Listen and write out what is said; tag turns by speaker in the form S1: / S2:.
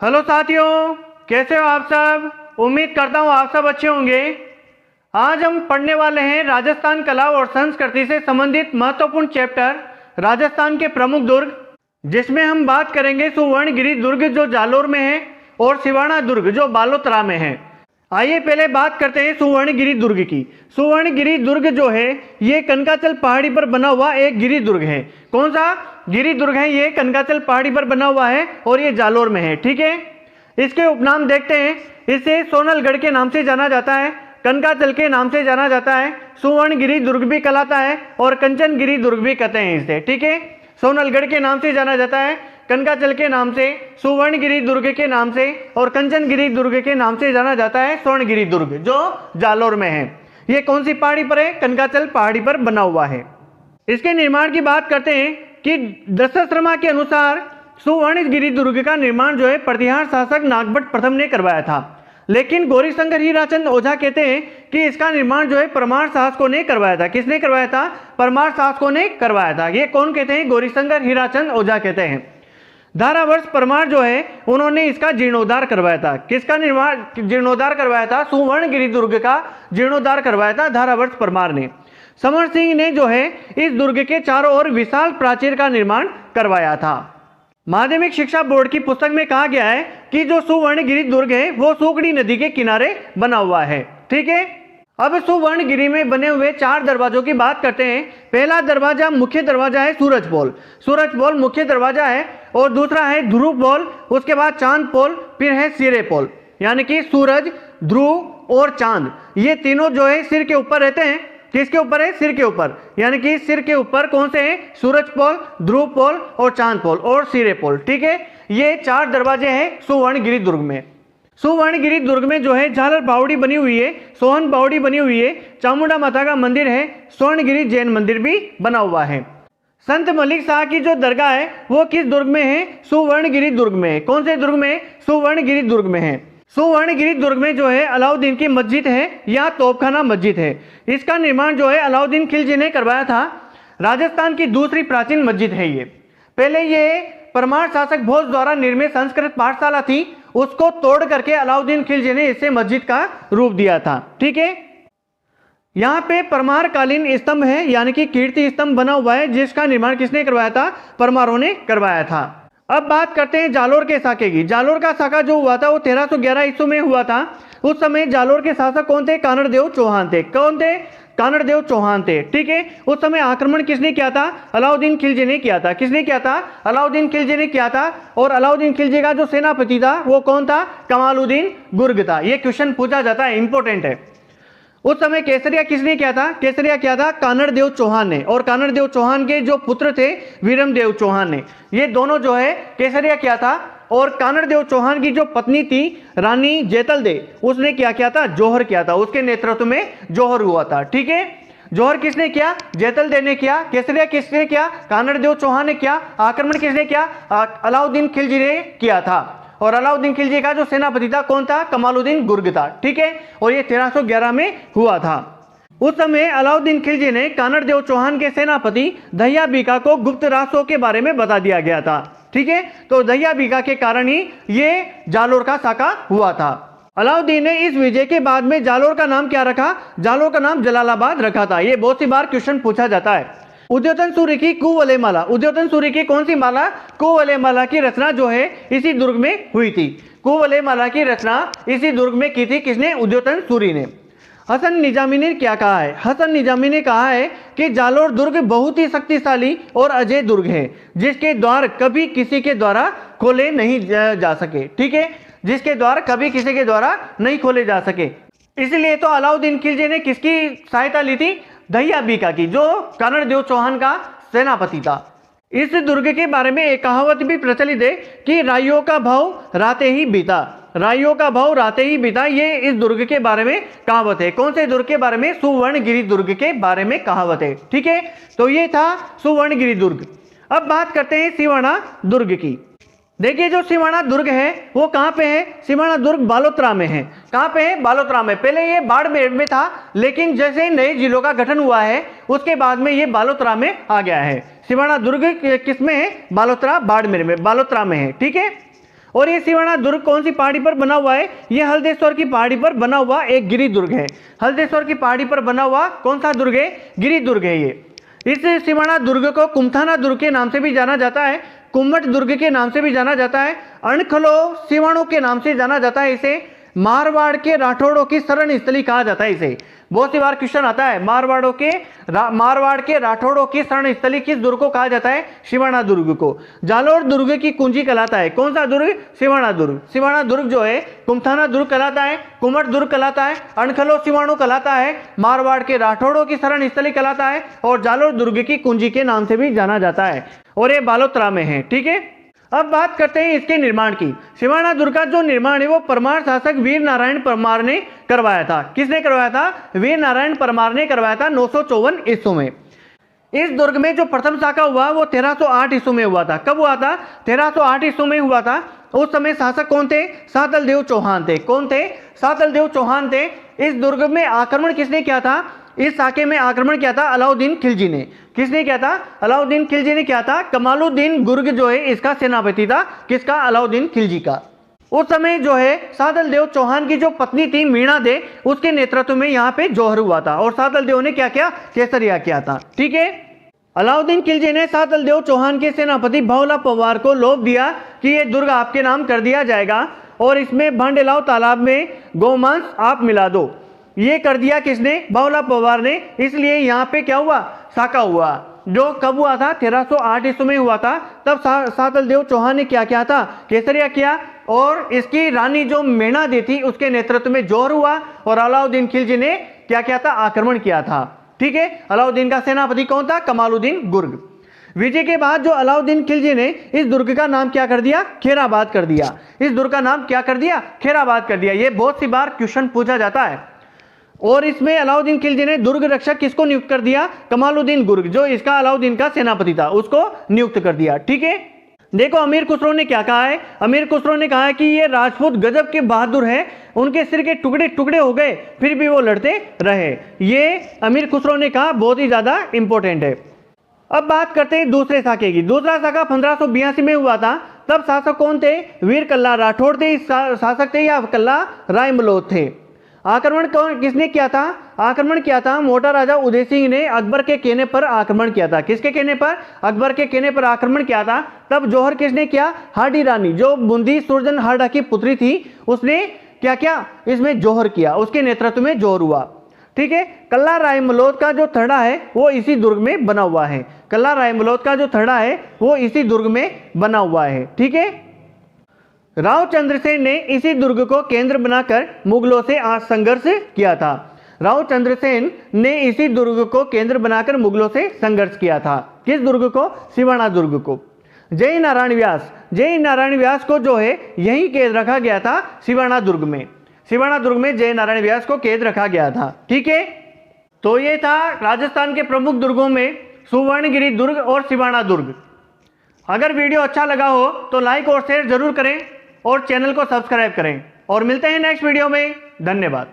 S1: Hello साथियों, कैसे हो आप सब। उम्मीद करता हूँ आप सब अच्छे होंगे। आज हम पढ़ने वाले हैं राजस्थान कला और संस्कृति से संबंधित महत्वपूर्ण चैप्टर राजस्थान के प्रमुख दुर्ग, जिसमें हम बात करेंगे सुवर्णगिरी दुर्ग जो जालोर में है और सिवाना दुर्ग जो बालोतरा में है। आइए पहले बात करते हैं सुवर्णगिरी दुर्ग की। सुवर्णगिरी दुर्ग जो है ये कनकाचल पहाड़ी पर बना हुआ एक गिरी दुर्ग है। कौन सा गिरी दुर्ग है? ये कनकाचल पहाड़ी पर बना हुआ है और ये जालोर में है। ठीक है, इसके उपनाम देखते हैं। इसे सोनलगढ़ के नाम से जाना जाता है, कनकाचल के नाम से जाना जाता है, सुवर्णगिरी दुर्ग भी कहलाता है और कंचनगिरी दुर्ग भी कहते हैं इसे। ठीक है, सोनलगढ़ के नाम से जाना जाता है, कनकाचल के नाम से, सुवर्णगिरी दुर्ग के नाम से और कंचनगिरी दुर्ग के नाम से जाना जाता है स्वर्णगिरी दुर्ग जो जालोर में है। ये कौन सी पहाड़ी पर है? कनकाचल पहाड़ी पर बना हुआ है। इसके निर्माण की बात करते हैं कि दशाश्रमा के अनुसार सुवर्णगिरी दुर्ग का निर्माण जो है प्रतिहार शासक नागभट्ट प्रथम ने करवाया था, लेकिन गौरीशंकर हीराचंद ओझा कहते हैं कि इसका निर्माण जो है परमार शासकों ने करवाया था। किसने करवाया था? परमार शासकों ने करवाया था। ये कौन कहते हैं? गौरीशंकर हीराचंद ओझा कहते हैं। धारावर्ष परमार जो है उन्होंने इसका जीर्णोद्धार करवाया था। किसका निर्माण जीर्णोद्धार करवाया था? सुवर्णगिरी दुर्ग का जीर्णोद्धार करवाया था धारावर्ष परमार ने। समर सिंह ने जो है इस दुर्ग के चारों ओर विशाल प्राचीर का निर्माण करवाया था। माध्यमिक शिक्षा बोर्ड की पुस्तक में कहा गया है कि जो सुवर्णगिरी दुर्ग है वो सूखड़ी नदी के किनारे बना हुआ है। ठीक है, अब सुवर्णगिरी में बने हुए 4 दरवाजों की बात करते हैं। पहला दरवाजा मुख्य दरवाजा है सूरज पोल। सूरज पोल मुख्य दरवाजा है और दूसरा है ध्रुव पोल, उसके बाद चांद पोल, फिर है सिरे पोल। यानी कि सूरज, ध्रुव और चांद ये तीनों जो है सिर के ऊपर रहते हैं। किसके ऊपर है? सिर के ऊपर। यानी कि सिर के ऊपर कौन से हैं? सूरज पोल, ध्रुव पोल और चांद पोल और सिरे पोल। ठीक है, ये 4 दरवाजे हैं सुवर्णगिरी दुर्ग में। सुवर्णगिरी दुर्ग में जो है झालर बावड़ी बनी हुई है, सोहन बावड़ी बनी हुई है, चामुंडा माता का मंदिर है, स्वर्णगिरी जैन मंदिर भी बना हुआ है। संत मलिक शाह की जो दरगाह है वो किस दुर्ग में है? सुवर्णगिरी दुर्ग में है। कौन से दुर्ग में? सुवर्णगिरी दुर्ग में है। सुवर्णगिरी दुर्ग में जो है अलाउद्दीन की मस्जिद है या तोपखाना मस्जिद है। इसका निर्माण जो है अलाउद्दीन खिलजी ने करवाया था। राजस्थान की दूसरी प्राचीन मस्जिद है ये। पहले ये परमार शासक भोज द्वारा निर्मित संस्कृत पाठशाला थी, उसको तोड़ करके अलाउद्दीन खिलजी ने इसे मस्जिद का रूप दिया था। ठीक है, यहाँ पे परमार कालीन स्तंभ है यानी कि कीर्ति स्तंभ बना हुआ है, जिसका निर्माण किसने करवाया था? परमारों ने करवाया था। अब बात करते हैं जालोर के साके की। जालोर का साका जो हुआ था वो 1311 ईस्वी में हुआ था। उस समय जालोर के शासक कौन थे? कानड़देव चौहान थे। कौन थे? कानड़देव चौहान थे। ठीक है, उस समय आक्रमण किसने किया था? अलाउद्दीन खिलजी ने किया था। किसने किया था? अलाउद्दीन खिलजी ने किया था। और अलाउद्दीन खिलजी का जो सेनापति था वो कौन था? कमालुद्दीन गुर्ग था। ये क्वेश्चन पूछा जाता है, इंपॉर्टेंट है। उस समय केसरिया किसने किया था? केसरिया किया था कानड़देव चौहान ने, और कानड़देव चौहान के जो पुत्र थे वीरमदेव चौहान ने। ये दोनों जो है केसरिया किया था। और कानड़देव चौहान की जो पत्नी थी रानी जैतल दे, उसने क्या किया था? जौहर किया था। उसके नेतृत्व में जौहर हुआ था। ठीक है, जौहर किसने किया? जैतल दे ने किया। केसरिया किसने किया? कानड़देव चौहान ने किया। आक्रमण किसने किया? अलाउद्दीन खिलजी ने किया था। और अलाउद्दीन खिलजी का जो सेनापति था कौन था? कमालुद्दीन गुर्ग था। ठीक है, और ये 1311 में हुआ था। उस समय अलाउद्दीन खिलजी ने कानड़देव चौहान के सेनापति दहिया बीका को गुप्त रास्तों के बारे में बता दिया गया था। ठीक है, तो दहिया बीका के कारण ही ये जालोर का साका हुआ था। अलाउद्दीन ने इस विजय के बाद में जालोर का नाम क्या रखा? जालोर का नाम जलालाबाद रखा था। ये बहुत सी बार क्वेश्चन पूछा जाता है। उद्योतन सूर्य की कुवलय माला, उद्योतन सूर्य की कौन सी माला? कुवलय माला की रचना जो है इसी दुर्ग में हुई थी। कुवलय माला की रचना इसी दुर्ग में की थी। किसने? उद्योतन सूर्य ने। हसन निजामी ने क्या कहा है? हसन निजामी ने कहा है कि जालोर दुर्ग बहुत ही शक्तिशाली और अजय दुर्ग है, जिसके द्वार कभी किसी के द्वारा खोले नहीं जा सके। ठीक है, जिसके द्वार कभी किसी के द्वारा नहीं खोले जा सके। इसलिए तो अलाउद्दीन खिलजी ने किसकी सहायता ली थी? दहिया बीका की, जो कानड़देव चौहान का सेनापति था। इस दुर्ग के बारे में एक कहावत भी प्रचलित है कि राइयों का भाव राते ही बीता। राइयों का भाव राते ही बीता, ये इस दुर्ग के बारे में कहावत है। कौन से दुर्ग के बारे में? सुवर्णगिरी दुर्ग के बारे में कहावत है। ठीक है, तो ये था सुवर्णगिरी दुर्ग। अब बात करते हैं सिवाना दुर्ग की। देखिए जो सिवाना दुर्ग है वो कहाँ पे है? सिवाना दुर्ग बालोतरा में है। कहाँ पे है? बालोतरा में। पहले ये बाड़मेर में था, लेकिन जैसे नए जिलों का गठन हुआ है उसके बाद में ये बालोतरा में आ गया है। सिवाना दुर्ग किस में है? बालोतरा, बाड़मेर में, बालोतरा में है। ठीक है, और ये सिवाना दुर्ग कौन सी पहाड़ी पर बना हुआ है? ये हल्देश्वर की पहाड़ी पर बना हुआ एक गिरि दुर्ग है। हल्देश्वर की पहाड़ी पर बना हुआ कौन सा दुर्ग है? गिरि दुर्ग है ये। इस सिवाना दुर्ग को कुमथाना दुर्ग के नाम से भी जाना जाता है, कुम्मट दुर्ग के नाम से भी जाना जाता है, अणखलो सिवाणों के नाम से जाना जाता है। इसे मारवाड़ के राठौड़ों की शरण स्थली कहा जाता है। इसे बहुत सी बार क्वेश्चन आता है, मारवाड़ के राठौड़ों की शरण स्थली किस दुर्ग को कहा जाता है? सिवाना दुर्ग को। जालोर दुर्ग की कुंजी कहलाता है। कौन सा दुर्ग? सिवाना दुर्ग। सिवाना दुर्ग जो है कुमथाना दुर्ग कहलाता है, कुमट दुर्ग कहलाता है, अणखलो सिवाणु कहलाता है, मारवाड़ के राठौड़ों की शरण स्थली कहलाता है और जालोर दुर्ग की कुंजी के नाम से भी जाना जाता है। और ये बालोतरा में है। ठीक है, अब बात करते हैं इसके निर्माण की। सिवाना दुर्ग का जो निर्माण है वो परमार शासक वीर नारायण परमार ने करवाया था। किसने करवाया था? वीर नारायण परमार ने करवाया था 954 ईस्वी में। इस दुर्ग में जो प्रथम शाखा हुआ वो 1308 ईस्वी में हुआ था। कब हुआ था? 1308 ईस्वी में हुआ था। उस समय शासक कौन थे? सातल देव चौहान थे। कौन थे? सातल देव चौहान थे। इस दुर्ग में आक्रमण किसने किया था? इस शाखे में आक्रमण किया था अलाउद्दीन खिलजी ने। किसने किया था? अलाउद्दीन खिलजी ने किया था। कमालुद्दीन गुर्ग जो है इसका सेनापति था। किसका? अलाउद्दीन खिलजी का। उस समय जो है सातल देव चौहान की जो पत्नी थी मीणा दे, उसके नेतृत्व में यहाँ पे जौहर हुआ था और सातल देव ने क्या किया? केसरिया किया था। ठीक है, अलाउद्दीन खिलजी ने सातल देव चौहान के सेनापति भावला पवार को लोभ दिया कि ये दुर्ग आपके नाम कर दिया जाएगा और इसमें भांडेलाव तालाब में गौमांस आप मिला दो। ये कर दिया किसने? भावला पवार ने। इसलिए यहाँ पे क्या हुआ? शाखा हुआ। जो कब हुआ था? 1308 ईस्वी में हुआ था। तब सातल देव चौहान ने क्या किया था? केसरिया किया और इसकी रानी जो मेणा दी थी उसके नेतृत्व में जौहर हुआ और अलाउद्दीन खिलजी ने क्या किया था? आक्रमण किया था। ठीक है, अलाउद्दीन का सेनापति कौन था? कमालुद्दीन गुर्ग। विजय के बाद जो अलाउद्दीन खिलजी ने इस दुर्ग का नाम क्या कर दिया? खेराबाद कर दिया। इस दुर्ग का नाम क्या कर दिया? खेराबाद कर दिया। ये बहुत सी बार क्वेश्चन पूछा जाता है। और इसमें अलाउद्दीन खिलजी ने दुर्ग रक्षक किसको नियुक्त कर दिया? कमालुद्दीन गुर्ग, जो इसका अलाउद्दीन का सेनापति था, उसको नियुक्त कर दिया। ठीक है, देखो अमीर खुसरो ने क्या कहा है। अमीर खुसरो ने कहा है कि ये राजपूत गजब के बहादुर हैं, उनके सिर के टुकड़े टुकड़े हो गए फिर भी वो लड़ते रहे। ये अमीर खुसरो ने कहा, बहुत ही ज्यादा इंपॉर्टेंट है। अब बात करते हैं दूसरे शाखे की। दूसरा शाखा 1582 में हुआ था। तब शासक कौन थे? वीर कल्ला राठौड़ थे शासक थे या कल्ला राय मलोद थे। आक्रमण कौन किसने किया था? आक्रमण किया था मोटा राजा उदय सिंह ने अकबर के कहने पर आक्रमण किया था। किसके कहने पर? अकबर के कहने पर आक्रमण किया था। तब जौहर किसने किया? हाडी रानी जो बूंदी सुरजन हाडा की पुत्री थी, उसने क्या किया? इसमें जौहर किया। उसके नेतृत्व में जौहर हुआ। ठीक है, कल्ला राय मलोद का जो थड़ा है वो इसी दुर्ग में बना हुआ है। कल्ला राय मलोद का जो थड़ा है वो इसी दुर्ग में बना हुआ है। ठीक है, राव चंद्रसेन ने इसी दुर्ग को केंद्र बनाकर मुगलों से संघर्ष किया था। राव चंद्रसेन ने इसी दुर्ग को केंद्र बनाकर मुगलों से संघर्ष किया था। किस दुर्ग को? सिवाना दुर्ग को। जय नारायण व्यास को जो है यही कैद रखा गया था सिवाना दुर्ग में। सिवाना दुर्ग में जय नारायण व्यास को कैद रखा गया था। ठीक है, तो ये था राजस्थान के प्रमुख दुर्गों में सुवर्णगिरी दुर्ग और सिवाना दुर्ग। अगर वीडियो अच्छा लगा हो तो लाइक और शेयर जरूर करें और चैनल को सब्सक्राइब करें और मिलते हैं नेक्स्ट वीडियो में। धन्यवाद।